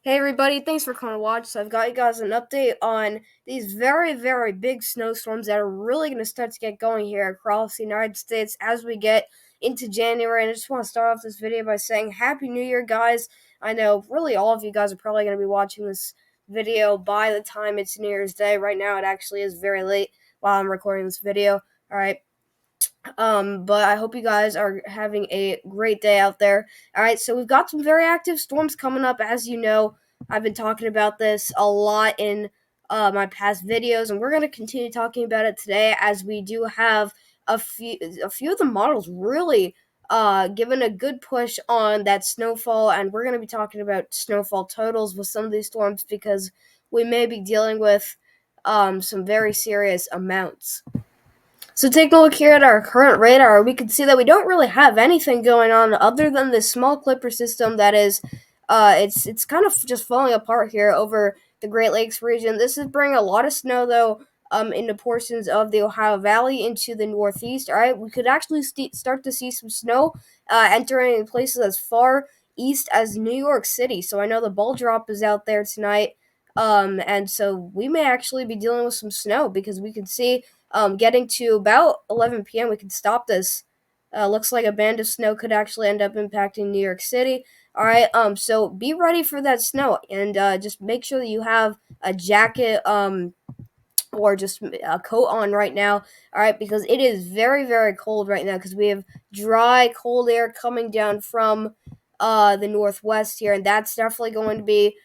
Hey everybody, thanks for coming to watch. So I've got you guys an update on these very, very big snowstorms that are really going to start to get going here across the United States as we get into January. And I just want to start off this video by saying Happy New Year, guys. I know really all of you guys are probably going to be watching this video by the time it's New Year's Day. Right now it actually is very late while I'm recording this video. Alright. But I hope you guys are having a great day out there. All right, so we've got some very active storms coming up. As you know, I've been talking about this a lot in my past videos, and we're going to continue talking about it today as we do have a few of the models really given a good push on that snowfall, and we're going to be talking about snowfall totals with some of these storms because we may be dealing with some very serious amounts. So taking a look here at our current radar, we can see that we don't really have anything going on other than this small clipper system that is, it's kind of just falling apart here over the Great Lakes region. This is bringing a lot of snow though, into portions of the Ohio Valley into the northeast. All right, we could actually start to see some snow, entering places as far east as New York City. So I know the ball drop is out there tonight, and so we may actually be dealing with some snow because we can see getting to about 11 p.m., we can stop this. Looks like a band of snow could actually end up impacting New York City. All right, so be ready for that snow, and just make sure that you have a jacket, or just a coat on right now. All right, because it is very, very cold right now because we have dry, cold air coming down from the northwest here, and that's definitely going to be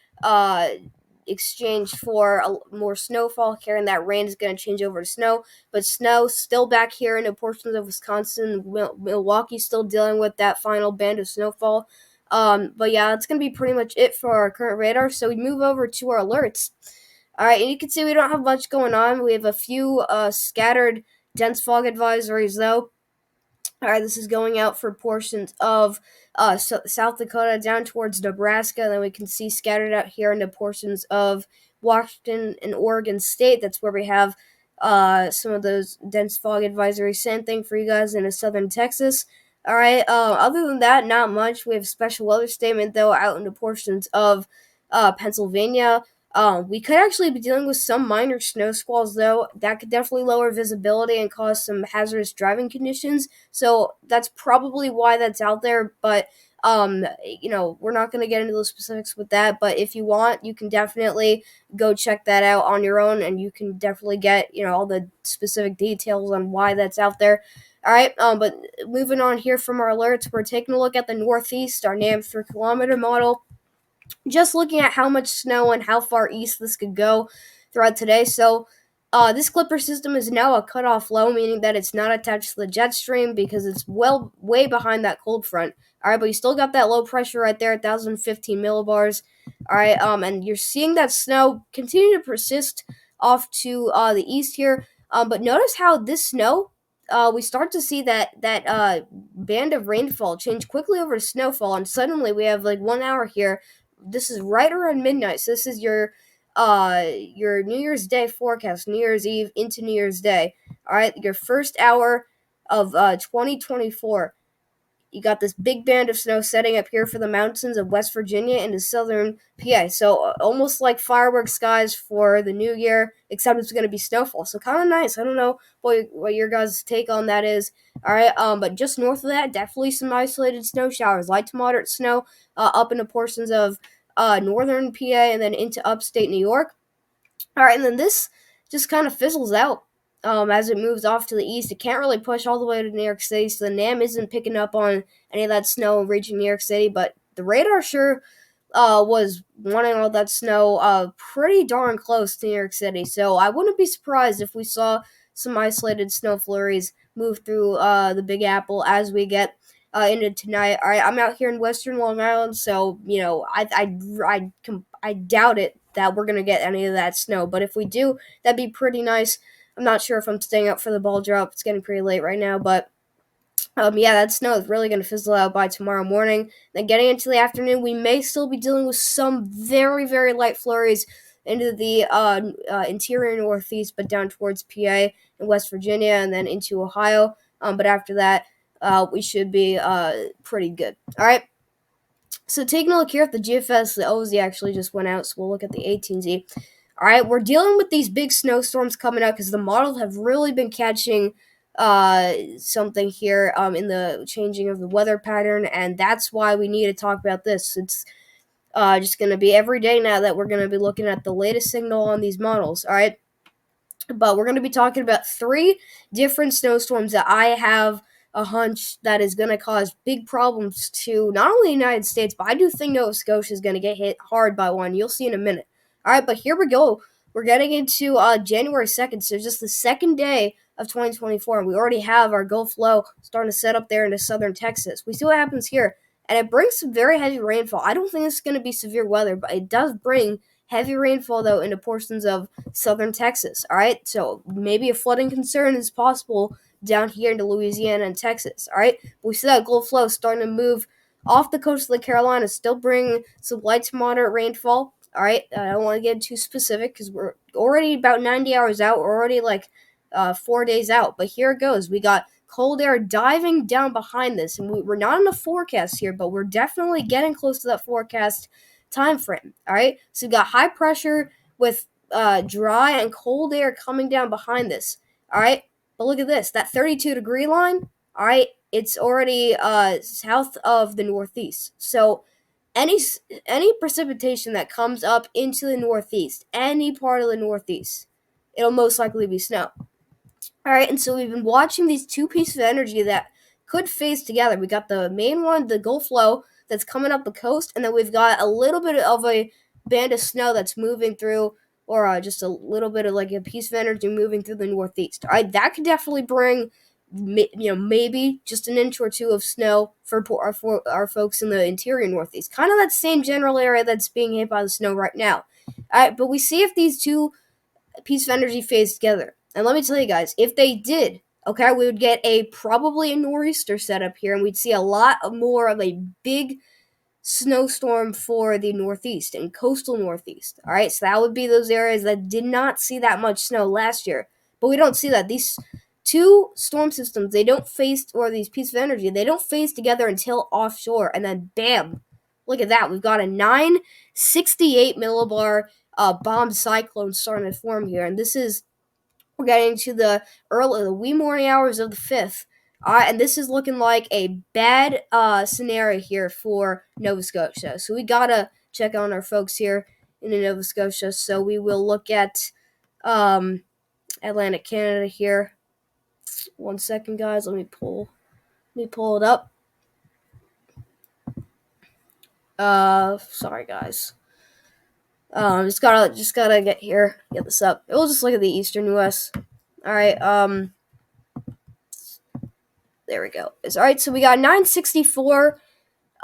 exchanged for more snowfall here, and that rain is going to change over to snow. But snow still back here in the portions of Wisconsin. Milwaukee still dealing with that final band of snowfall. But yeah, that's going to be pretty much it for our current radar. So we move over to our alerts. All right, and you can see we don't have much going on. We have a few scattered dense fog advisories, though. All right, this is going out for portions of South Dakota down towards Nebraska. And then we can see scattered out here into portions of Washington and Oregon State. That's where we have some of those dense fog advisories. Same thing for you guys in southern Texas. All right, other than that, not much. We have a special weather statement, though, out into portions of Pennsylvania. We could actually be dealing with some minor snow squalls, though. That could definitely lower visibility and cause some hazardous driving conditions. So that's probably why that's out there. But we're not going to get into the specifics with that. But if you want, you can definitely go check that out on your own, and you can definitely get all the specific details on why that's out there. All right, but moving on here from our alerts, we're taking a look at the Northeast, our NAM 3 kilometer model, just looking at how much snow and how far east this could go throughout today. So this clipper system is now a cutoff low, meaning that it's not attached to the jet stream because it's way behind that cold front. All right, but you still got that low pressure right there, 1,015 millibars. All right, and you're seeing that snow continue to persist off to the east here. But notice how this snow, we start to see that band of rainfall change quickly over to snowfall, and suddenly we have like 1 hour here. This is right around midnight. So this is your New Year's Day forecast, New Year's Eve into New Year's Day. All right, your first hour of 2024. You got this big band of snow setting up here for the mountains of West Virginia into southern PA. So almost like fireworks skies for the new year, except it's going to be snowfall. So kind of nice. I don't know what your guys' take on that is. All right, but just north of that, definitely some isolated snow showers, light to moderate snow up into portions of northern PA and then into upstate New York. All right, and then this just kind of fizzles out as it moves off to the east. It can't really push all the way to New York City, so the NAM isn't picking up on any of that snow reaching New York City, but the radar sure was wanting all that snow pretty darn close to New York City. So I wouldn't be surprised if we saw some isolated snow flurries move through the Big Apple as we get into tonight. All right, I'm out here in Western Long Island, so I doubt it that we're gonna get any of that snow. But if we do, that'd be pretty nice. I'm not sure if I'm staying up for the ball drop. It's getting pretty late right now, but yeah, that snow is really going to fizzle out by tomorrow morning. Then getting into the afternoon, we may still be dealing with some very, very light flurries into the interior northeast, but down towards PA and West Virginia, and then into Ohio. But after that, we should be pretty good. All right. So taking a look here at the GFS, the OZ actually just went out, so we'll look at the 18Z. All right, we're dealing with these big snowstorms coming out because the models have really been catching something here in the changing of the weather pattern, and that's why we need to talk about this. It's just going to be every day now that we're going to be looking at the latest signal on these models. All right, but we're going to be talking about 3 different snowstorms that I have a hunch that is going to cause big problems to not only the United States, but I do think Nova Scotia is going to get hit hard by one. You'll see in a minute. All right, but here we go. We're getting into January 2nd, so just the second day of 2024, and we already have our Gulf low starting to set up there into southern Texas. We see what happens here, and it brings some very heavy rainfall. I don't think it's going to be severe weather, but it does bring heavy rainfall, though, into portions of southern Texas. All right, so maybe a flooding concern is possible down here into Louisiana and Texas. All right, but we see that Gulf flow starting to move off the coast of the Carolinas, still bringing some light to moderate rainfall. All right, I don't want to get too specific because we're already about 90 hours out. We're already like 4 days out. But here it goes. We got cold air diving down behind this, and we're not in the forecast here, but we're definitely getting close to that forecast time frame. All right, so we got high pressure with dry and cold air coming down behind this. All right, but look at this, that 32-degree line. All right, it's already south of the Northeast. So any any precipitation that comes up into the Northeast, any part of the Northeast, it'll most likely be snow. All right, and so we've been watching these 2 pieces of energy that could phase together. We got the main one, the Gulf low, that's coming up the coast, and then we've got a little bit of a band of snow that's moving through, or just a little bit of like a piece of energy moving through the Northeast. All right, that could definitely bring, maybe just an inch or 2 of snow for our folks in the interior Northeast. Kind of that same general area that's being hit by the snow right now. All right, but we see if these 2 pieces of energy phase together. And let me tell you guys, if they did, okay, we would get probably a nor'easter setup here, and we'd see a lot more of a big snowstorm for the Northeast and coastal Northeast. All right, so that would be those areas that did not see that much snow last year. But we don't see that. These 2 storm systems, they don't phase, or these pieces of energy, they don't phase together until offshore, and then bam, look at that. We've got a 968 millibar bomb cyclone starting to form here, and we're getting to the wee morning hours of the 5th. And this is looking like a bad scenario here for Nova Scotia. So we gotta check on our folks here in Nova Scotia. So we will look at Atlantic Canada here. 1 second, guys. Let me pull it up. Sorry, guys. Just gotta get this up. We'll just look at the Eastern U.S. All right. There we go. All right. So we got 964.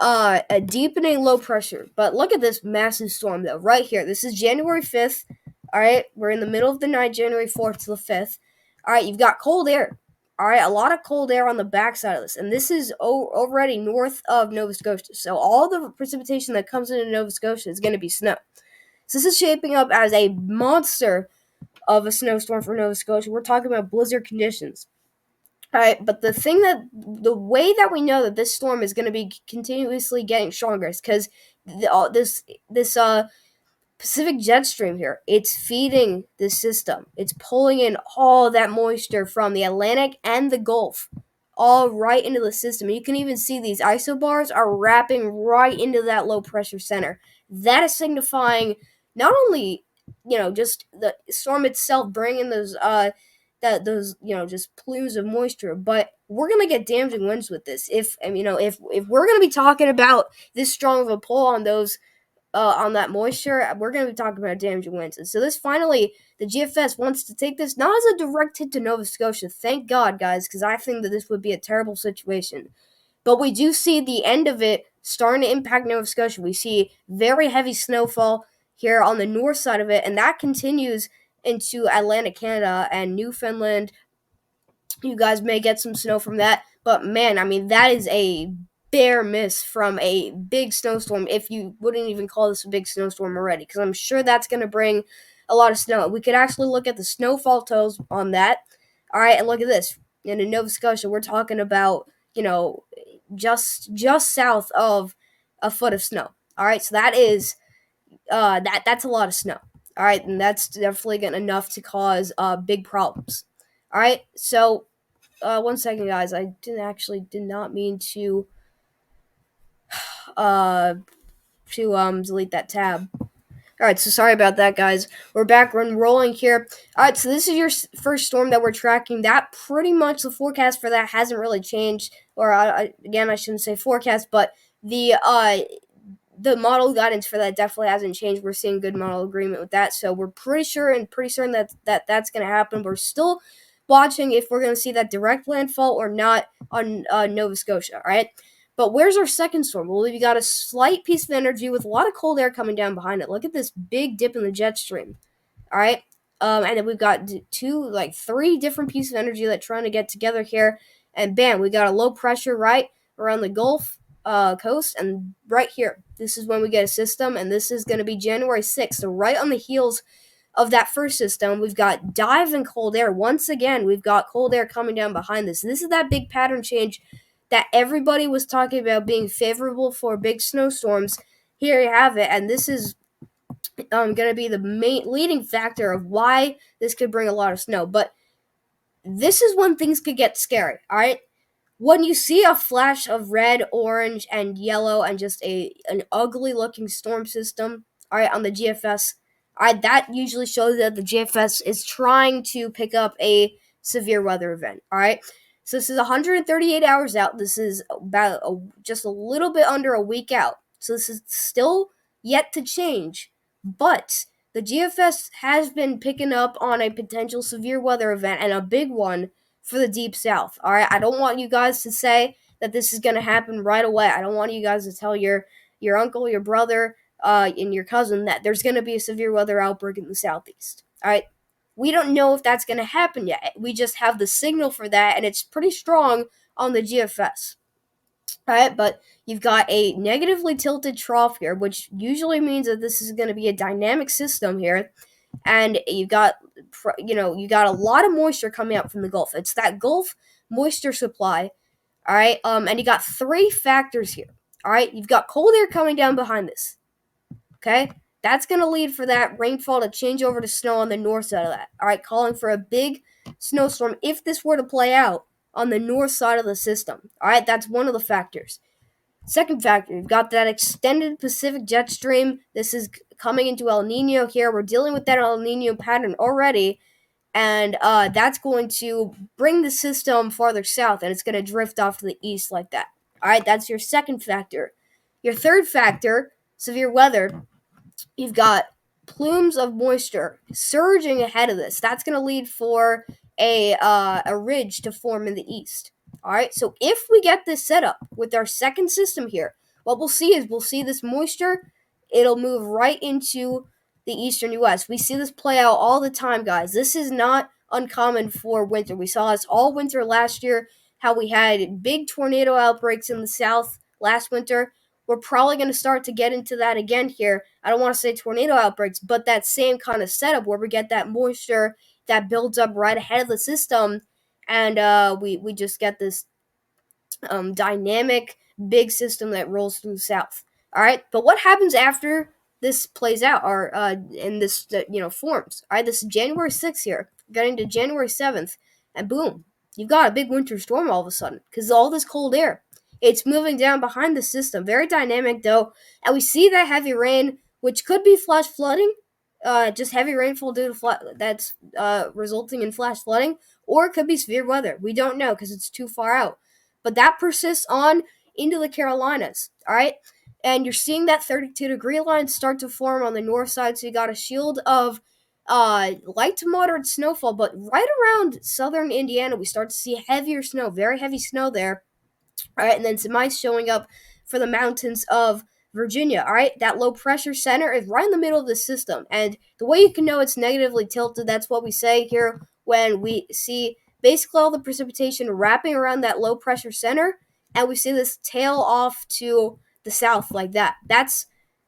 A deepening low pressure. But look at this massive storm though, right here. This is January 5th. All right. We're in the middle of the night, January 4th to the 5th. All right. You've got cold air. All right. A lot of cold air on the backside of this, and this is already north of Nova Scotia. So all the precipitation that comes into Nova Scotia is going to be snow. So this is shaping up as a monster of a snowstorm for Nova Scotia. We're talking about blizzard conditions. All right, but the way that we know that this storm is going to be continuously getting stronger is because this Pacific jet stream here, it's feeding the system. It's pulling in all that moisture from the Atlantic and the Gulf, all right into the system. You can even see these isobars are wrapping right into that low pressure center. That is signifying not only just the storm itself bringing those just plumes of moisture, but we're gonna get damaging winds with this. If we're gonna be talking about this strong of a pull on those on that moisture, we're going to be talking about damaging winds. And so this finally, the GFS wants to take this not as a direct hit to Nova Scotia. Thank God, guys, because I think that this would be a terrible situation. But we do see the end of it starting to impact Nova Scotia. We see very heavy snowfall here on the north side of it, and that continues into Atlantic Canada and Newfoundland. You guys may get some snow from that, but man, I mean, that is a bare miss from a big snowstorm, if you wouldn't even call this a big snowstorm already, because I'm sure that's going to bring a lot of snow. We could actually look at the snowfall totals on that. All right, and look at this. In Nova Scotia, we're talking about, just south of a foot of snow. All right, so that is that's a lot of snow. All right, and that's definitely enough to cause big problems. All right, so 1 second, guys. I did not mean uh delete that tab. All right, so sorry about that, guys. We're back, we're rolling here. All right, so this is your first storm that we're tracking. That pretty much the forecast for that hasn't really changed. Or again, I shouldn't say forecast, but the model guidance for that definitely hasn't changed. We're seeing good model agreement with that, so we're pretty certain that's going to happen. We're still watching if we're going to see that direct landfall or not on Nova Scotia. All right. But where's our second storm? Well, we got a slight piece of energy with a lot of cold air coming down behind it. Look at this big dip in the jet stream. All right. And then we've got three different pieces of energy that trying to get together here. And bam, we got a low pressure right around the Gulf Coast. And right here, this is when we get a system. And this is going to be January 6th. So right on the heels of that first system, we've got dive and cold air. Once again, we've got cold air coming down behind this. This is that big pattern change that everybody was talking about being favorable for big snowstorms. Here you have it, and this is going to be the main leading factor of why this could bring a lot of snow. But this is when things could get scary, all right? When you see a flash of red, orange, and yellow and just an ugly looking storm system, all right, on the GFS, all right, that usually shows that the GFS is trying to pick up a severe weather event, all right? So this is 138 hours out. This is about just a little bit under a week out. So this is still yet to change. But the GFS has been picking up on a potential severe weather event, and a big one for the deep south. All right, I don't want you guys to say that this is going to happen right away. I don't want you guys to tell your uncle, your brother, and your cousin that there's going to be a severe weather outbreak in the southeast. All right, we don't know if that's going to happen yet. We just have the signal for that, and it's pretty strong on the GFS. All right, but you've got a negatively tilted trough here, which usually means that this is going to be a dynamic system here, and you got a lot of moisture coming up from the Gulf. It's that Gulf moisture supply. All right, and you got three factors here. All right, you've got cold air coming down behind this. Okay, that's going to lead for that rainfall to change over to snow on the north side of that. All right, calling for a big snowstorm if this were to play out on the north side of the system. All right, that's one of the factors. Second factor, you've got that extended Pacific jet stream. This is coming into El Nino here. We're dealing with that El Nino pattern already, and that's going to bring the system farther south, and it's going to drift off to the east like that. All right, that's your second factor. Your third factor, severe weather, you've got plumes of moisture surging ahead of this. That's going to lead for a ridge to form in the east. All right, so if we get this set up with our second system here, what we'll see is this moisture, it'll move right into the eastern U.S. We see this play out all the time, guys. This is not uncommon for winter. We saw this all winter last year, how we had big tornado outbreaks in the south last winter. We're probably going to start to get into that again here. I don't want to say tornado outbreaks, but that same kind of setup where we get that moisture that builds up right ahead of the system, and we just get this dynamic big system that rolls through the south. All right, but what happens after this plays out, or and this forms? All right, this is January 6th here, getting to January 7th, and boom, you've got a big winter storm all of a sudden because all this cold air. It's moving down behind the system. Very dynamic, though. And we see that heavy rain, which could be flash flooding, just heavy rainfall due to that's resulting in flash flooding, or it could be severe weather. We don't know because it's too far out. But that persists on into the Carolinas, all right? And you're seeing that 32-degree line start to form on the north side, so you got a shield of light to moderate snowfall. But right around southern Indiana, we start to see heavier snow, very heavy snow there. All right, and then some ice showing up for the mountains of Virginia. All right, that low pressure center is right in the middle of the system. And the way you can know it's negatively tilted, that's what we say here when we see basically all the precipitation wrapping around that low pressure center, and we see this tail off to the south like that. That's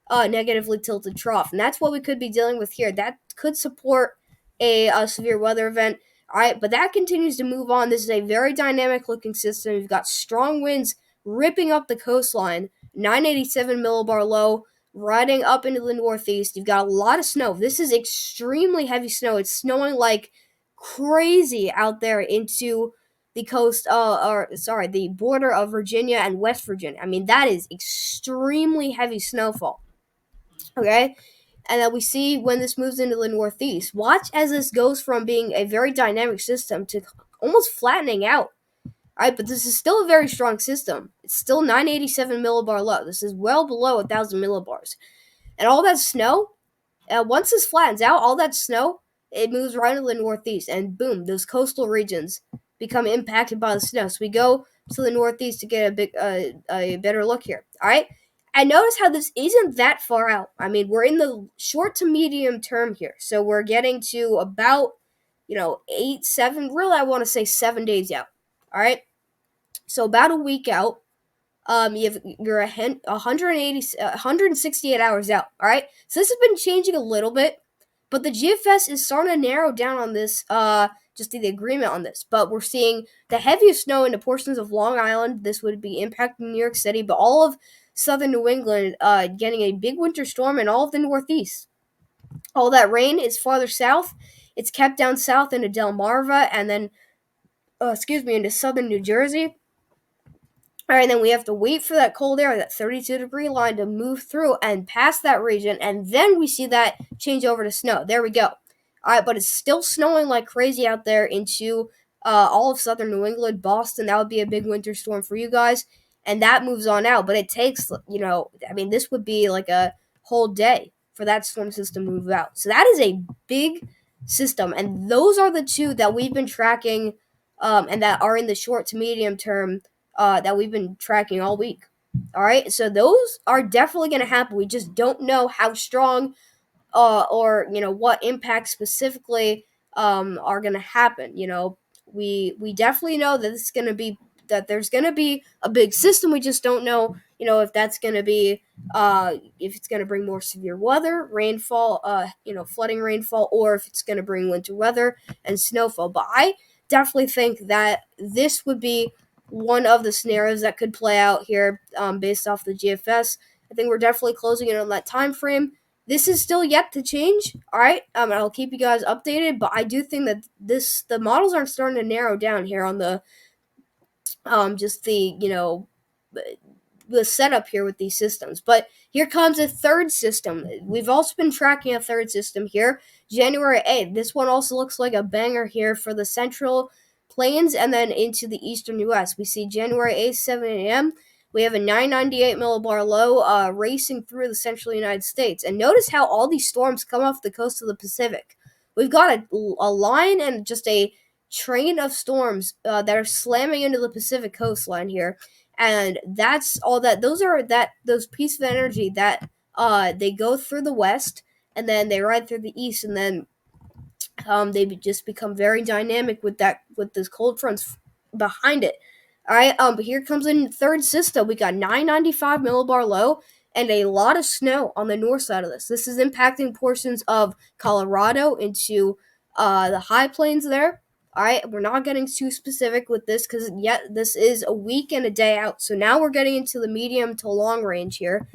a negatively tilted trough, and that's what we could be dealing with here. That could support a severe weather event. All right, but that continues to move on. This is a very dynamic looking system. You've got strong winds ripping up the coastline. 987 millibar low, riding up into the northeast. You've got a lot of snow. This is extremely heavy snow. It's snowing like crazy out there into the coast, the border of Virginia and West Virginia. I mean, that is extremely heavy snowfall. Okay? And then we see when this moves into the northeast. Watch as this goes from being a very dynamic system to almost flattening out. All right, but this is still a very strong system. It's still 987 millibar low. This is well below 1,000 millibars. And all that snow, once this flattens out, all that snow, it moves right into the northeast. And boom, those coastal regions become impacted by the snow. So we go to the northeast to get a better look here. All right? And notice how this isn't that far out. I mean, we're in the short to medium term here. So we're getting to about, 8, 7, really, I want to say 7 days out. All right? So about a week out, you're 168 hours out. All right, so this has been changing a little bit, but the GFS is starting to narrow down on this. Just the agreement on this, but we're seeing the heaviest snow into portions of Long Island. This would be impacting New York City, but all of southern New England getting a big winter storm, and all of the Northeast. All that rain is farther south. It's kept down south into Delmarva, and then, into southern New Jersey. All right, then we have to wait for that cold air, that 32-degree line, to move through and pass that region, and then we see that change over to snow. There we go. All right, but it's still snowing like crazy out there into all of southern New England, Boston. That would be a big winter storm for you guys, and that moves on out. But it takes, this would be like a whole day for that storm system to move out. So that is a big system, and those are the two that we've been tracking and that are in the short to medium term that we've been tracking all week. All right, so those are definitely going to happen. We just don't know how strong or what impacts specifically are going to happen. We definitely know that it's going to be that there's going to be a big system. We just don't know, if that's going to be if it's going to bring more severe weather, rainfall, flooding rainfall, or if it's going to bring winter weather and snowfall. But I definitely think that this would be one of the scenarios that could play out here based off the GFS. I think we're definitely closing in on that time frame. This is still yet to change, all right? I'll keep you guys updated, but I do think that the models are starting to narrow down here on the the setup here with these systems. But here comes a third system. We've also been tracking a third system here, January 8th. This one also looks like a banger here for the central plains and then into the eastern U.S. We see January 8th, 7 a.m. We have a 998 millibar low racing through the central United States. And notice how all these storms come off the coast of the Pacific. We've got a line and just a train of storms that are slamming into the Pacific coastline here. And that's all that. Those pieces of energy that they go through the west and then they ride through the east, and then they just become very dynamic with this cold fronts behind it. All right, but here comes a third system. We got 995 millibar low and a lot of snow on the north side of this. This is impacting portions of Colorado into the high plains there. All right, we're not getting too specific with this because yet this is a week and a day out. So now we're getting into the medium to long range here.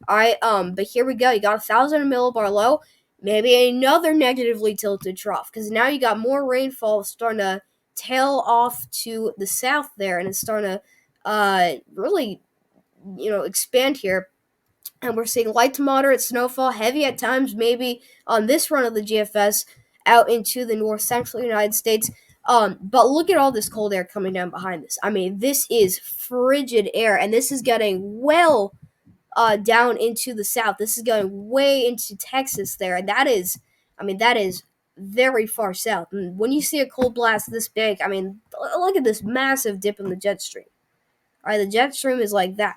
All right, but here we go. You got 1,000 millibar low, maybe another negatively tilted trough because now you got more rainfall starting to tail off to the south there, and it's starting to really, expand here. And we're seeing light to moderate snowfall, heavy at times, maybe on this run of the GFS out into the north central United States. But look at all this cold air coming down behind this. I mean, this is frigid air, and this is getting well down into the south. This is going way into Texas there, and that is very far south. And when you see a cold blast this big, look at this massive dip in the jet stream. All right, the jet stream is like that.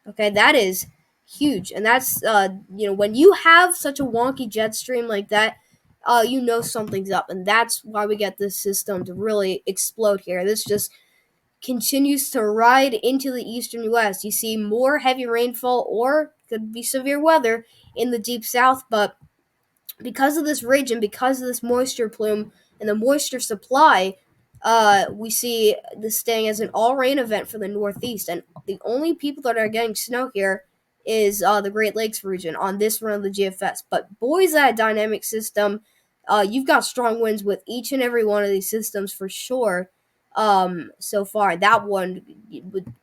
Okay, that is huge, and that's when you have such a wonky jet stream like that, something's up, and that's why we get this system to really explode here. This just continues to ride into the eastern U.S. You see more heavy rainfall or could be severe weather in the deep south, but because of this ridge and because of this moisture plume and the moisture supply, we see this staying as an all rain event for the Northeast, and the only people that are getting snow here is the Great Lakes region on this run of the GFS. But boy, is that a dynamic system. You've got strong winds with each and every one of these systems for sure. So far, that one,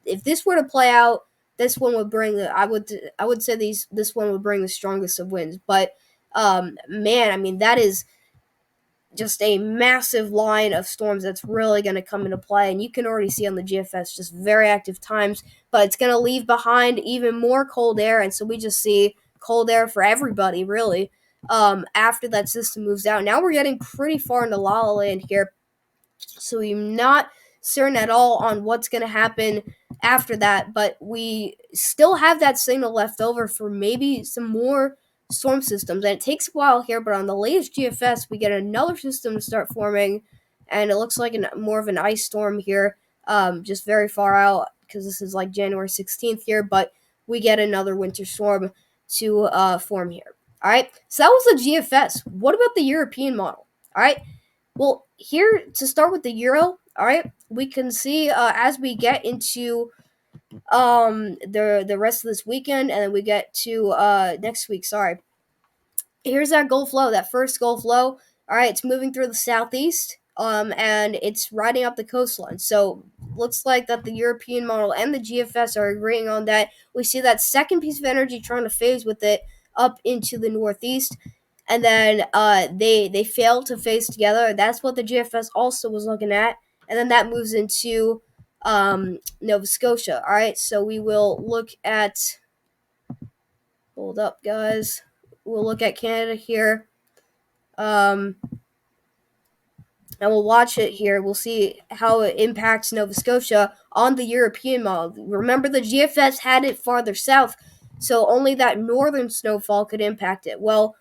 if this were to play out, this one would bring the. I would say this one would bring the strongest of winds. But man, I mean that is just a massive line of storms that's really going to come into play. And you can already see on the GFS just very active times, but it's going to leave behind even more cold air. And so we just see cold air for everybody, really, after that system moves out. Now we're getting pretty far into La La Land here. So I'm not certain at all on what's going to happen after that, but we still have that signal left over for maybe some more storm systems. And it takes a while here, but on the latest GFS, we get another system to start forming, and it looks like more of an ice storm here, just very far out because this is like January 16th here, but we get another winter storm to form here. All right, so that was the GFS. What about the European model? All right, well, here to start with the Euro, all right, we can see as we get into the rest of this weekend, and then we get to next week. Sorry, here's that Gulf low, that first Gulf low. All right, it's moving through the southeast, and it's riding up the coastline. So looks like that the European model and the GFS are agreeing on that. We see that second piece of energy trying to phase with it up into the northeast, and then they fail to phase together. That's what the GFS also was looking at, and then that moves into Nova Scotia. All right, so we will look at. Hold up, guys. We'll look at Canada here. And we'll watch it here. We'll see how it impacts Nova Scotia on the European model. Remember, the GFS had it farther south, so only that northern snowfall could impact it. Well,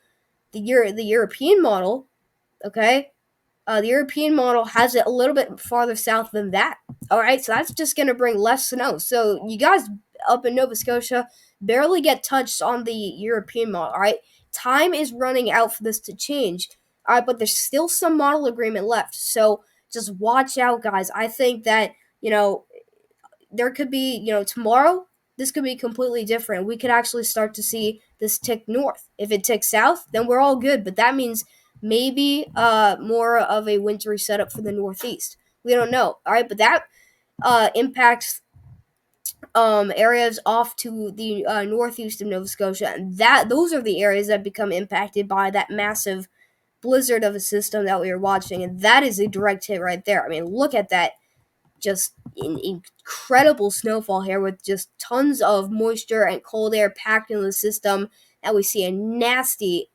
the European model, okay, the European model has it a little bit farther south than that. All right, so that's just going to bring less snow. So you guys up in Nova Scotia barely get touched on the European model. All right, time is running out for this to change. All right, but there's still some model agreement left. So just watch out, guys. I think that there could be tomorrow. This could be completely different. We could actually start to see this tick north. If it ticks south, then we're all good. But that means maybe more of a wintry setup for the Northeast. We don't know. All right, but that impacts areas off to the northeast of Nova Scotia, and those are the areas that become impacted by that massive blizzard of a system that we are watching, and that is a direct hit right there. I mean, look at that. Just incredible snowfall here with just tons of moisture and cold air packed into the system, and we see a nasty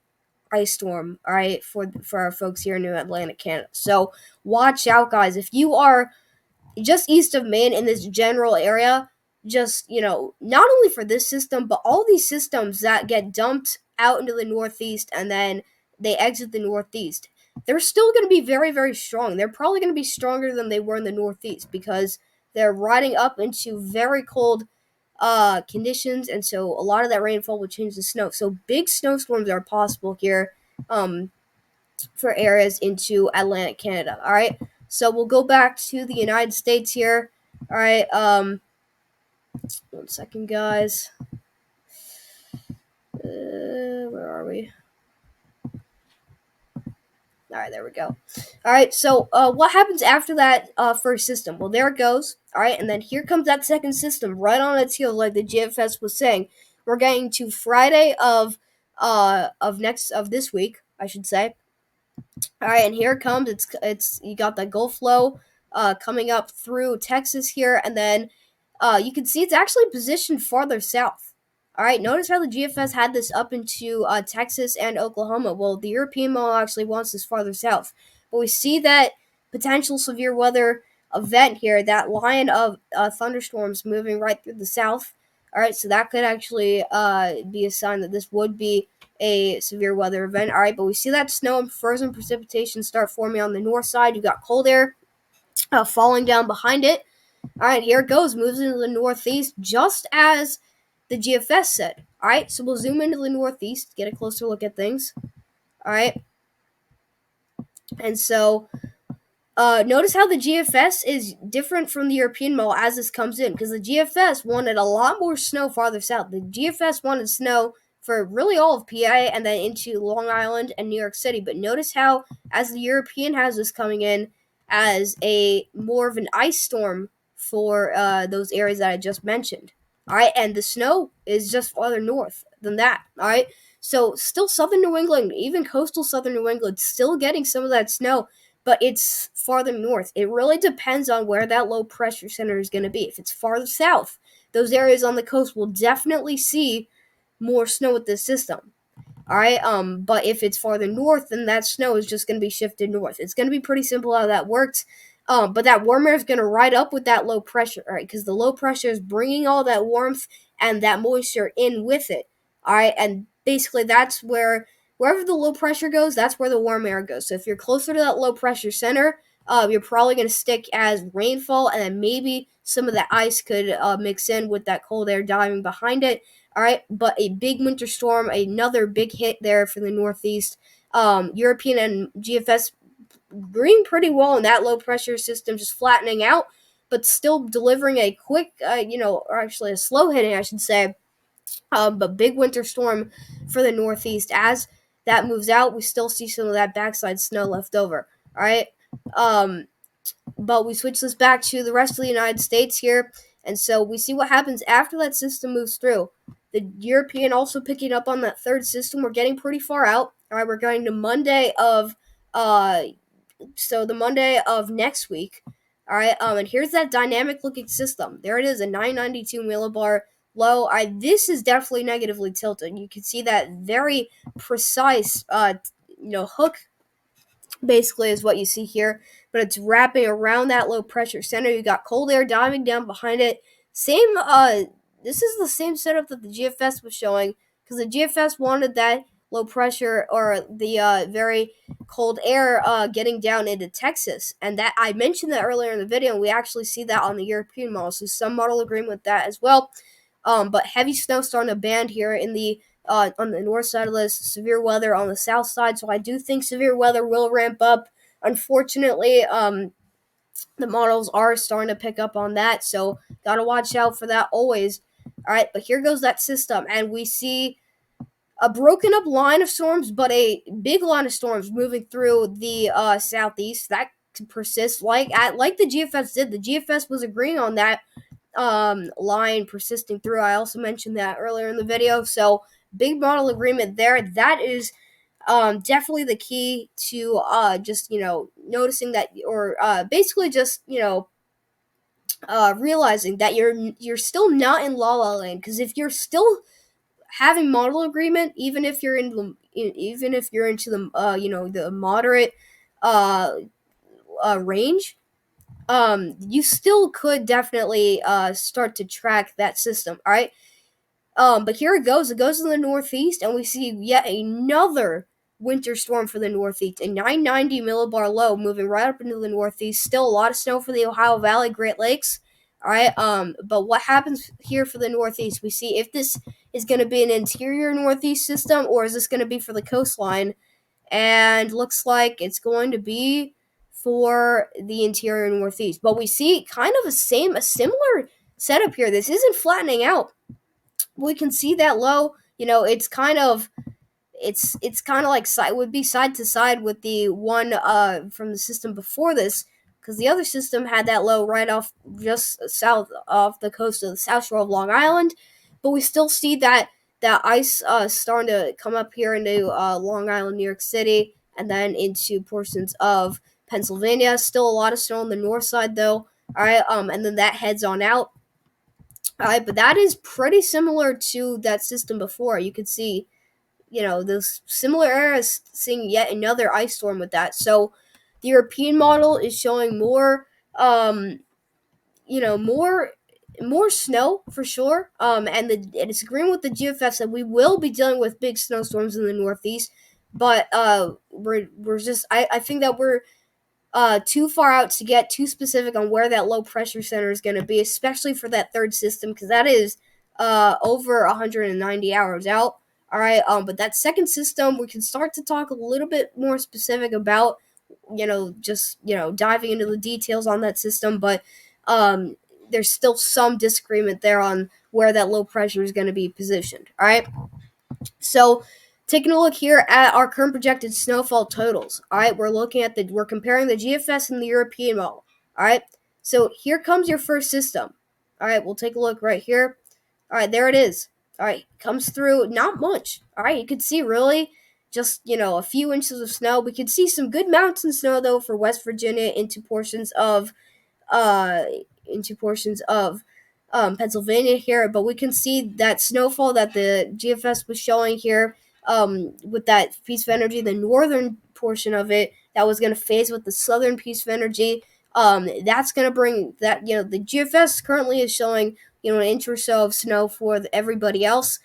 ice storm, all right, for our folks here in New Atlantic, Canada. So watch out, guys. If you are just east of Maine in this general area, just not only for this system, but all these systems that get dumped out into the Northeast and then they exit the Northeast, they're still going to be very, very strong. They're probably going to be stronger than they were in the Northeast because they're riding up into very cold conditions, and so a lot of that rainfall will change the snow. So big snowstorms are possible here for areas into Atlantic Canada. All right, so we'll go back to the United States here. All right, 1 second, guys. Where are we? All right, there we go. All right, so what happens after that first system? Well, there it goes. All right, and then here comes that second system right on its heels, like the GFS was saying. We're getting to Friday of this week, I should say. All right, and here it comes. It's you got the Gulf flow coming up through Texas here, and then you can see it's actually positioned farther south. All right, notice how the GFS had this up into Texas and Oklahoma. Well, the European model actually wants this farther south, but we see that potential severe weather event here, that line of thunderstorms moving right through the south. All right, so that could actually be a sign that this would be a severe weather event. All right, but we see that snow and frozen precipitation start forming on the north side. You got cold air falling down behind it. All right, here it goes, moves into the northeast just as the GFS said. All right, so we'll zoom into the northeast, get a closer look at things. All right, and so Notice how the GFS is different from the European model as this comes in, because the GFS wanted a lot more snow farther south. The GFS wanted snow for really all of PA and then into Long Island and New York City. But notice how, as the European has this coming in as a more of an ice storm for those areas that I just mentioned. All right, and the snow is just farther north than that. All right, so still southern New England, even coastal southern New England, still getting some of that snow, but it's farther north. It really depends on where that low pressure center is going to be. If it's farther south, those areas on the coast will definitely see more snow with this system. All right. But if it's farther north, then that snow is just going to be shifted north. It's going to be pretty simple how that works. But that warm air is going to ride up with that low pressure, all right? Because the low pressure is bringing all that warmth and that moisture in with it. All right. And basically, that's where wherever the low pressure goes, that's where the warm air goes. So if you're closer to that low pressure center, you're probably going to stick as rainfall, and then maybe some of that ice could mix in with that cold air diving behind it. All right, but a big winter storm, another big hit there for the Northeast. European and GFS agreeing pretty well in that low pressure system, just flattening out, but still delivering a quick, or actually a slow hitting, I should say, but big winter storm for the Northeast. As that moves out, we still see some of that backside snow left over. All right. But we switch this back to the rest of the United States here. And so we see what happens after that system moves through. The European also picking up on that third system. We're getting pretty far out. All right, we're going to Monday of the Monday of next week. All right, and here's that dynamic looking system. There it is, a 992 millibar low. This is definitely negatively tilted. You can see that very precise, hook basically is what you see here, but it's wrapping around that low pressure center. You got cold air diving down behind it. This is the same setup that the GFS was showing, because the GFS wanted that low pressure or the very cold air getting down into Texas, and that I mentioned that earlier in the video, and we actually see that on the European model, so some model agreement with that as well. But heavy snow starting to band here in the on the north side of this, severe weather on the south side. So I do think severe weather will ramp up. Unfortunately, the models are starting to pick up on that, so gotta watch out for that always. All right, but here goes that system, and we see a broken up line of storms, but a big line of storms moving through the southeast that could persist like the GFS did. The GFS was agreeing on that line persisting through. I also mentioned that earlier in the video. So big model agreement there. That is definitely the key to just noticing that, or basically just realizing that you're still not in La La Land, because if you're still having model agreement, even if you're into the the moderate uh, range, you still could definitely start to track that system. All right. But here it goes. It goes in the Northeast, and we see yet another winter storm for the Northeast. A 990 millibar low moving right up into the Northeast. Still a lot of snow for the Ohio Valley, Great Lakes. All right. But what happens here for the Northeast? We see if this is going to be an interior Northeast system, or is this going to be for the coastline? And looks like it's going to be for the interior Northeast. But we see kind of a similar setup here. This isn't flattening out. We can see that low. It's kind of like would be side to side with the one from the system before this, because the other system had that low right off just south off the coast of the South Shore of Long Island, but we still see that ice starting to come up here into Long Island, New York City, and then into portions of Pennsylvania. Still a lot of snow on the north side though. All right, and then that heads on out. All right, but that is pretty similar to that system before. You could see those similar areas seeing yet another ice storm with that. So the European model is showing more, more snow for sure. And it's agreeing with the GFS that we will be dealing with big snowstorms in the Northeast. But we're just I think that we're too far out to get too specific on where that low pressure center is going to be, especially for that third system, because that is over 190 hours out. All right, but that second system, we can start to talk a little bit more specific about just diving into the details on that system, but um, there's still some disagreement there on where that low pressure is going to be positioned. All right. So, taking a look here at our current projected snowfall totals. All right, we're comparing the GFS and the European model. All right, so here comes your first system. All right, we'll take a look right here. All right, there it is. All right, comes through not much. All right, you can see really just a few inches of snow. We can see some good mountain snow though for West Virginia uh, into portions of Pennsylvania here, but we can see that snowfall that the GFS was showing here with that piece of energy, the northern portion of it that was going to phase with the southern piece of energy. That's going to bring that, the GFS currently is showing, an inch or so of snow for everybody else.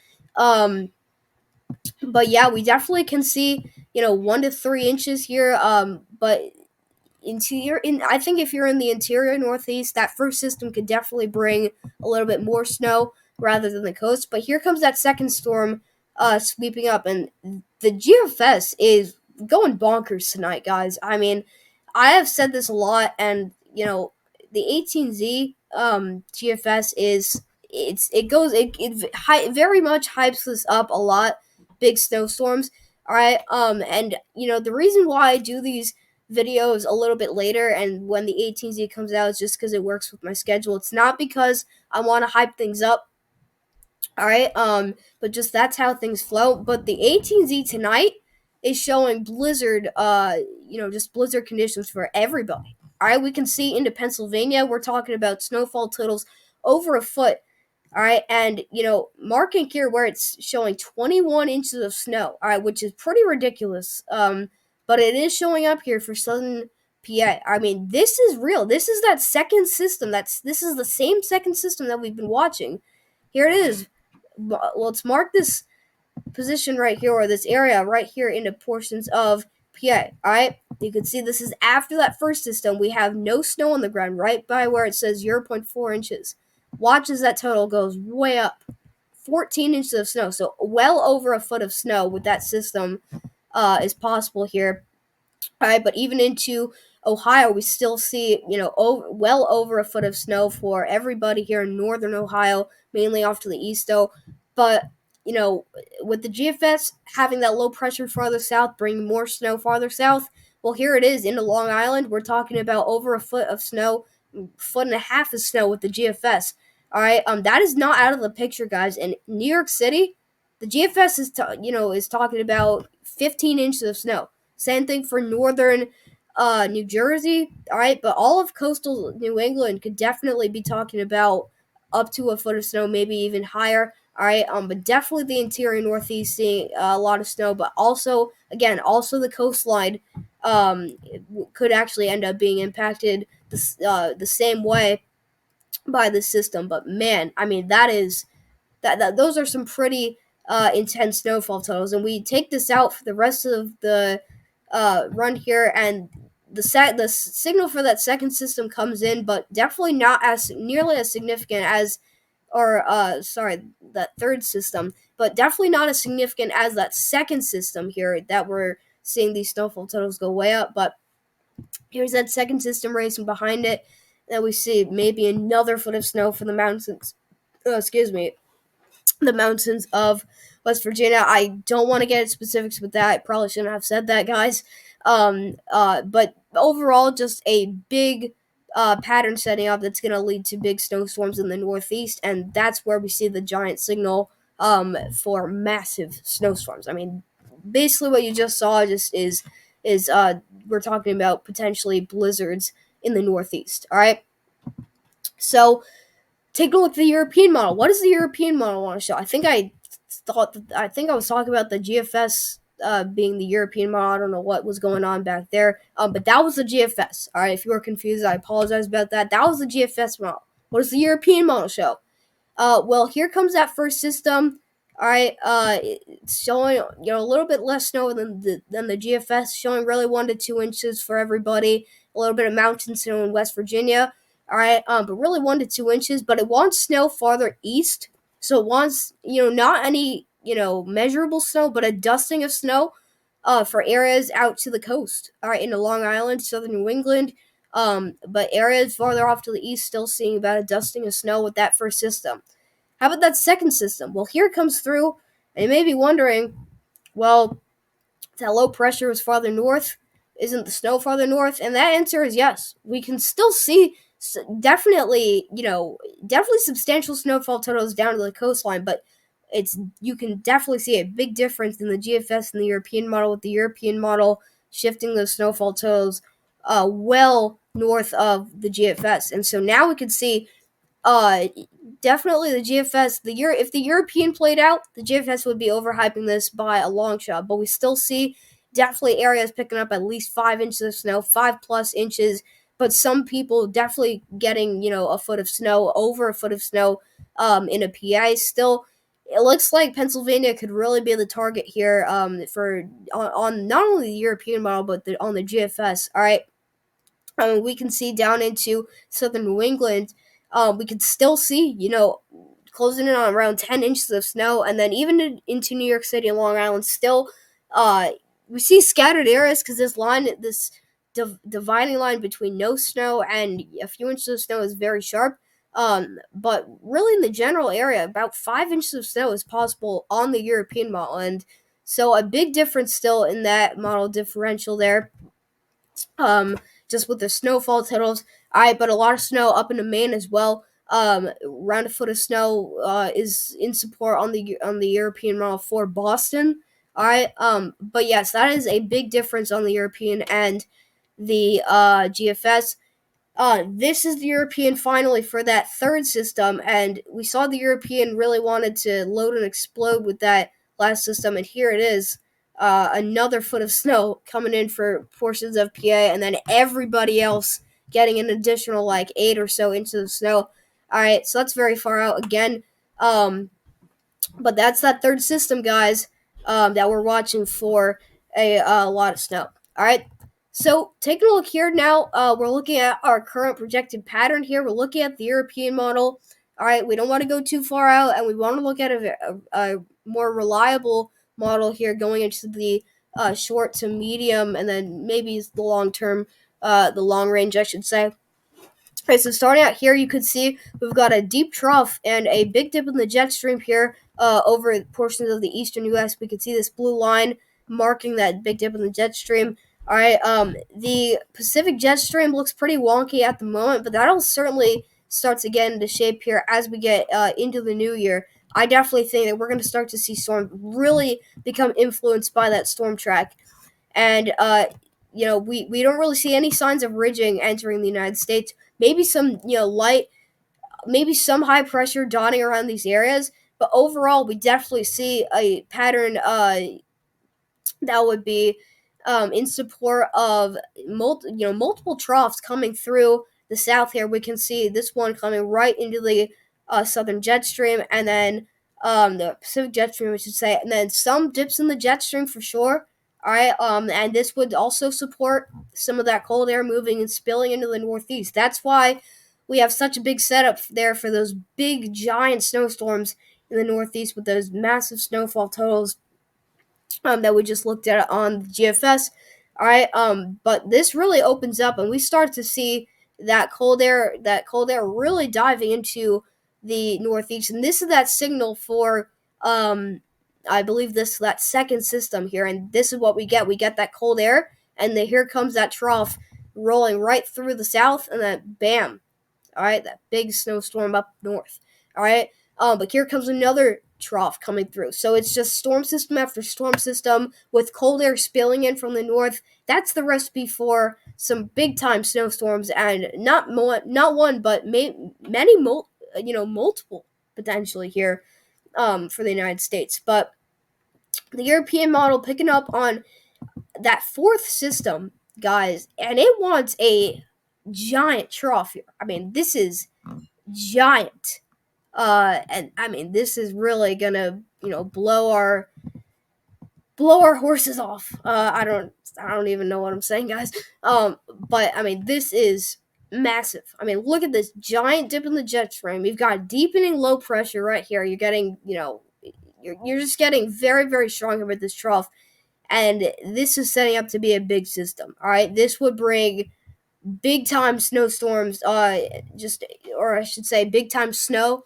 But yeah, we definitely can see, 1 to 3 inches here. But I think if you're in the interior northeast, that first system could definitely bring a little bit more snow rather than the coast. But here comes that second storm sweeping up, and the GFS is going bonkers tonight, guys. I mean, I have said this a lot, and the 18Z GFS is it very much hypes this up a lot. Big snowstorms. All right. And the reason why I do these videos a little bit later and when the 18Z comes out is just because it works with my schedule. It's not because I want to hype things up. All right. But just that's how things flow. But the 18Z tonight is showing blizzard, just blizzard conditions for everybody. All right. We can see into Pennsylvania, we're talking about snowfall totals over a foot. All right, and marking here where it's showing 21 inches of snow. All right, which is pretty ridiculous. But it is showing up here for southern PA. I mean, this is real. This is that second system. This is the same second system that we've been watching. Here it is. Let's mark this position right here, or this area right here, into portions of PA. All right, you can see this is after that first system. We have no snow on the ground right by where it says 0.4 inches. Watch as that total goes way up. 14 inches of snow, so well over a foot of snow with that system is possible here. All right, but even into Ohio, we still see, well over a foot of snow for everybody here in northern Ohio, mainly off to the east, though. But, with the GFS having that low pressure farther south, bringing more snow farther south, well, here it is into Long Island. We're talking about over a foot of snow, foot and a half of snow with the GFS. All right, that is not out of the picture, guys. In New York City, the GFS is talking about 15 inches of snow. Same thing for northern New Jersey. All right, but all of coastal New England could definitely be talking about up to a foot of snow, maybe even higher. All right, but definitely the interior northeast seeing a lot of snow, but also the coastline could actually end up being impacted the same way by the system. But man, I mean that those are some pretty intense snowfall totals, and we take this out for the rest of the run here, and the signal for that second system comes in, but definitely not as nearly as significant as that third system, but definitely not as significant as that second system here that we're seeing these snowfall totals go way up. But here's that second system racing behind it. Then we see maybe another foot of snow for the mountains. The mountains of West Virginia. I don't want to get into specifics with that. I probably shouldn't have said that, guys. But overall, just a big pattern setting up that's going to lead to big snowstorms in the Northeast, and that's where we see the giant signal for massive snowstorms. I mean, basically, what you just saw is we're talking about potentially blizzards in the Northeast. All right, so take a look at the European model. What does the European model want to show? I think I was talking about the GFS being the European model. I don't know what was going on back there, but that was the GFS. All right, if you were confused, I apologize about that. That was the GFS model. What does the European model show? Well, here comes that first system. All right, it's showing a little bit less snow than the GFS, showing really 1 to 2 inches for everybody. A little bit of mountain snow in West Virginia. All right, but really 1 to 2 inches. But it wants snow farther east, so it wants not any measurable snow, but a dusting of snow for areas out to the coast. All right, into Long Island, southern New England. But areas farther off to the east still seeing about a dusting of snow with that first system. How about that second system? Well, here it comes through, and you may be wondering, well, that low pressure is farther north. Isn't the snow farther north? And that answer is yes. We can still see definitely, definitely substantial snowfall totals down to the coastline, but you can definitely see a big difference in the GFS and the European model, with the European model shifting those snowfall totals well north of the GFS. And so now we can see uh, definitely the GFS. If the European played out, the GFS would be overhyping this by a long shot. But we still see definitely areas picking up at least 5 inches of snow, 5+ inches. But some people definitely getting a foot of snow, over a foot of snow, in a PA. Still, it looks like Pennsylvania could really be the target here, for on not only the European model but on the GFS. All right. We can see down into southern New England. We can still see, closing in on around 10 inches of snow, and then even into New York City and Long Island, still, uh, we see scattered areas because this dividing line between no snow and a few inches of snow is very sharp. But really, in the general area, about 5 inches of snow is possible on the European model, and so a big difference still in that model differential there. Just with the snowfall totals. All right, but a lot of snow up into Maine as well. Around a foot of snow is in support on the European model for Boston. All right, but yes, that is a big difference on the European and the GFS. This is the European finally for that third system, and we saw the European really wanted to load and explode with that last system, and here it is. Another foot of snow coming in for portions of PA, and then everybody else getting an additional like 8 or so inches of snow. All right, so that's very far out again. But that's that third system, guys, that we're watching for a lot of snow. All right. So taking a look here now, we're looking at our current projected pattern here. We're looking at the European model. All right, we don't want to go too far out, and we want to look at a more reliable model here going into the short to medium, and then maybe the long term, the long range, I should say. Okay, so starting out here, you could see we've got a deep trough and a big dip in the jet stream here over portions of the eastern U.S. We can see this blue line marking that big dip in the jet stream. All right, the Pacific jet stream looks pretty wonky at the moment, but that'll certainly start to get into shape here as we get into the new year. I definitely think that we're going to start to see storms really become influenced by that storm track. And we don't really see any signs of ridging entering the United States. Maybe some maybe some high pressure dotting around these areas, but overall we definitely see a pattern that would be in support of multiple troughs coming through the south. Here we can see this one coming right into the southern jet stream, and then the Pacific jet stream, I should say, and then some dips in the jet stream for sure. All right, and this would also support some of that cold air moving and spilling into the northeast. That's why we have such a big setup there for those big giant snowstorms in the northeast with those massive snowfall totals that we just looked at on the GFS. All right, but this really opens up, and we start to see that cold air really diving into the northeast, and this is that signal for I believe that second system here, and this is what we get. We get that cold air, and then here comes that trough rolling right through the south, and then bam, all right, that big snowstorm up north. All right, but here comes another trough coming through. So it's just storm system after storm system with cold air spilling in from the north. That's the recipe for some big time snowstorms, and not one, but multiple potentially here for the United States. But the European model picking up on that fourth system, guys, and it wants a giant trough here. I mean, this is giant. And I mean, this is really gonna, blow our horses off. I don't even know what I'm saying, guys. But I mean, this is massive. I mean, look at this giant dip in the jet stream. You've got deepening low pressure right here. You're getting, you're just getting very, very strong here with this trough. and this is setting up to be a big system. All right, this would bring big time snowstorms, or I should say, big time snow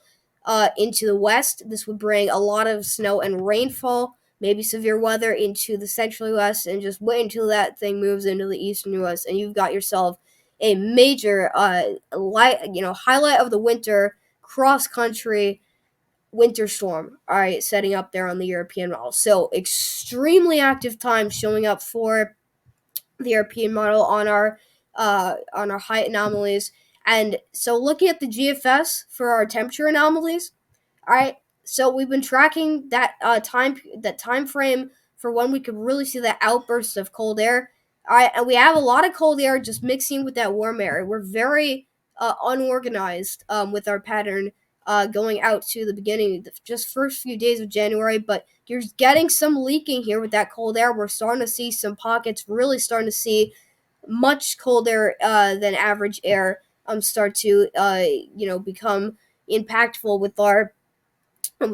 into the west. This would bring a lot of snow and rainfall, maybe severe weather into the central U.S. And just wait until that thing moves into the eastern U.S. and you've got yourself a major highlight of the winter cross country winter storm. All right, setting up there on the European model. So extremely active time showing up for the European model on our height anomalies. And so looking at the GFS for our temperature anomalies, all right. So we've been tracking that time frame for when we could really see that outburst of cold air. All right, and we have a lot of cold air just mixing with that warm air. We're very unorganized with our pattern going out to the beginning, just first few days of January. But you're getting some leaking here with that cold air. We're starting to see some pockets, really starting to see much colder than average air start to become impactful with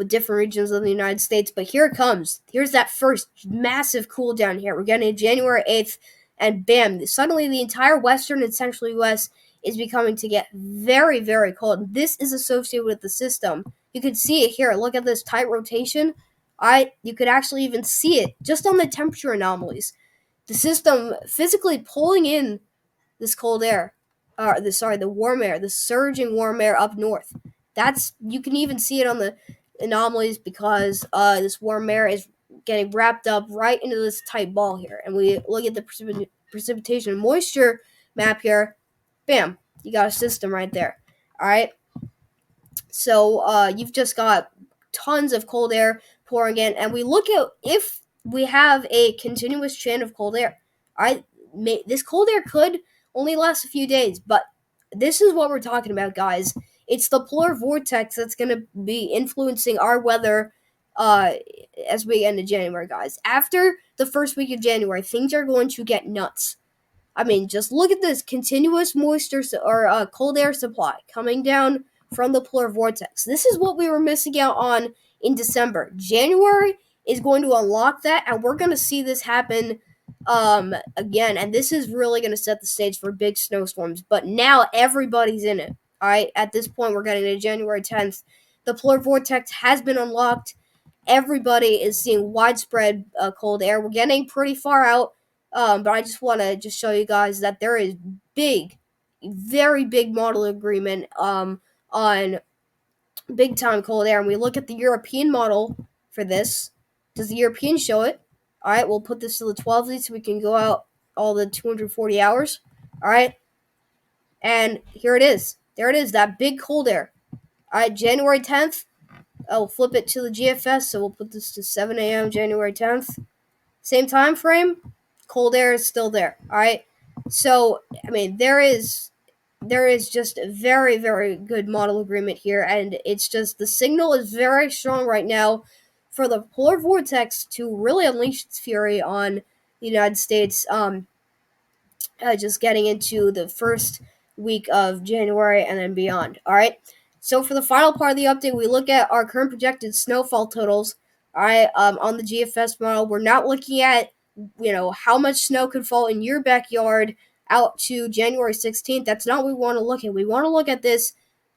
different regions of the United States. But here it comes. Here's that first massive cool down here. We're getting January 8th, and bam, suddenly the entire western and central U.S. is becoming to get very, very cold. This is associated with the system. You can see it here. Look at this tight rotation. You could actually even see it just on the temperature anomalies. The system physically pulling in this cold air, the warm air, the surging warm air up north. You can even see it on the anomalies because this warm air is getting wrapped up right into this tight ball here. And we look at the precipitation and moisture map here. Bam, you got a system right there. All right. So you've just got tons of cold air pouring in, and we look at if we have a continuous chain of cold air. All right, this cold air could only last a few days, but this is what we're talking about, guys. It's the polar vortex that's going to be influencing our weather as we get into January, guys. After the first week of January, things are going to get nuts. I mean, just look at this continuous moisture or cold air supply coming down from the polar vortex. This is what we were missing out on in December. January is going to unlock that, and we're going to see this happen again. And this is really going to set the stage for big snowstorms. But now everybody's in it. All right, at this point, we're getting to January 10th. The polar vortex has been unlocked. Everybody is seeing widespread cold air. We're getting pretty far out. But I just want to show you guys that there is very big model agreement on big time cold air. And we look at the European model for this. Does the European show it? All right, we'll put this to the 12 so we can go out all the 240 hours. All right, and here it is. There it is, that big cold air. All right, January 10th. I'll flip it to the GFS, so we'll put this to 7 a.m. January 10th. Same time frame. Cold air is still there. All right. So I mean, there is just a very, very good model agreement here, and it's just the signal is very strong right now for the polar vortex to really unleash its fury on the United States. Just getting into the first week of January and then beyond. All right. So for the final part of the update, we look at our current projected snowfall totals. All right. On the GFS model, we're not looking at how much snow could fall in your backyard out to January 16th. That's not what we want to look at. We want to look at this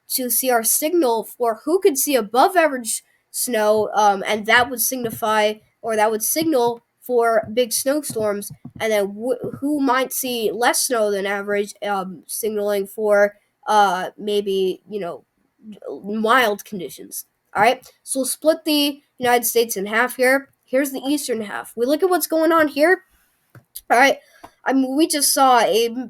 to see our signal for who could see above average snow, and that would signal for big snowstorms, and then who might see less snow than average, signaling for maybe mild conditions. All right, so we'll split the United States in half here. Here's the eastern half. We look at what's going on here. All right, I mean, we just saw a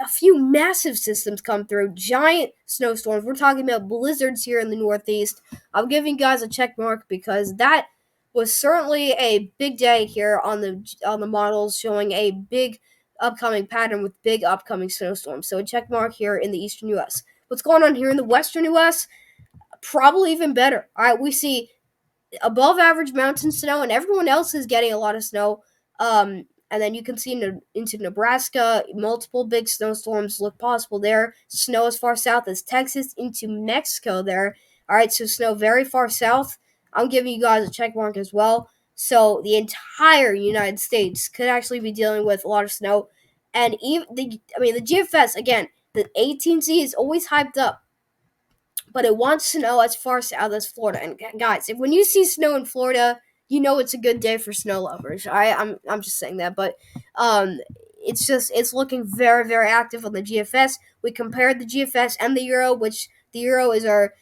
few massive systems come through, giant snowstorms. We're talking about blizzards here in the Northeast. I'm giving you guys a check mark because that was certainly a big day here on the models, showing a big upcoming pattern with big upcoming snowstorms. So a check mark here in the eastern U.S. What's going on here in the western U.S.? Probably even better. All right, we see above average mountain snow, and everyone else is getting a lot of snow. And then you can see into Nebraska, multiple big snowstorms look possible there. Snow as far south as Texas, into Mexico there. All right, so snow very far south. I'm giving you guys a check mark as well. So the entire United States could actually be dealing with a lot of snow. And even the GFS again, the 18C is always hyped up, but it wants to know as far south as Florida. And guys, if when you see snow in Florida, you know it's a good day for snow lovers. I'm just saying that, but it's looking very very active on the GFS. We compared the GFS and the Euro, which the Euro is our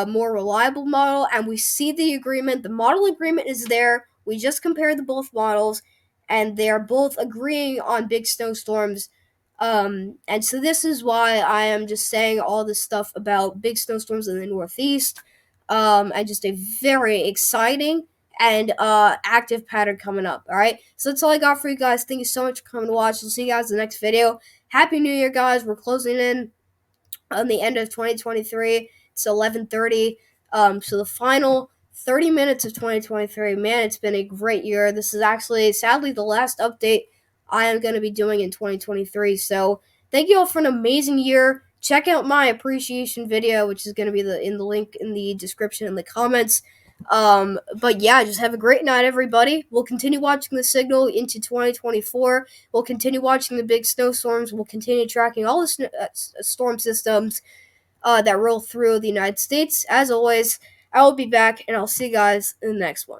more reliable model, and we see the agreement. The model agreement is there. We just compared the both models, and they are both agreeing on big snowstorms, and so this is why I am just saying all this stuff about big snowstorms in the Northeast, and just a very exciting and active pattern coming up. All right, so that's all I got for you guys. Thank you so much for coming to watch. We'll see you guys in the next video. Happy New Year, guys. We're closing in on the end of 2023. It's 11:30. So the final 30 minutes of 2023. Man, it's been a great year. This is actually, sadly, the last update I am going to be doing in 2023. So thank you all for an amazing year. Check out my appreciation video, which is going to be in the link in the description in the comments. But yeah, just have a great night, everybody. We'll continue watching the signal into 2024. We'll continue watching the big snowstorms. We'll continue tracking all the storm systems that roll through the United States. As always, I will be back, and I'll see you guys in the next one.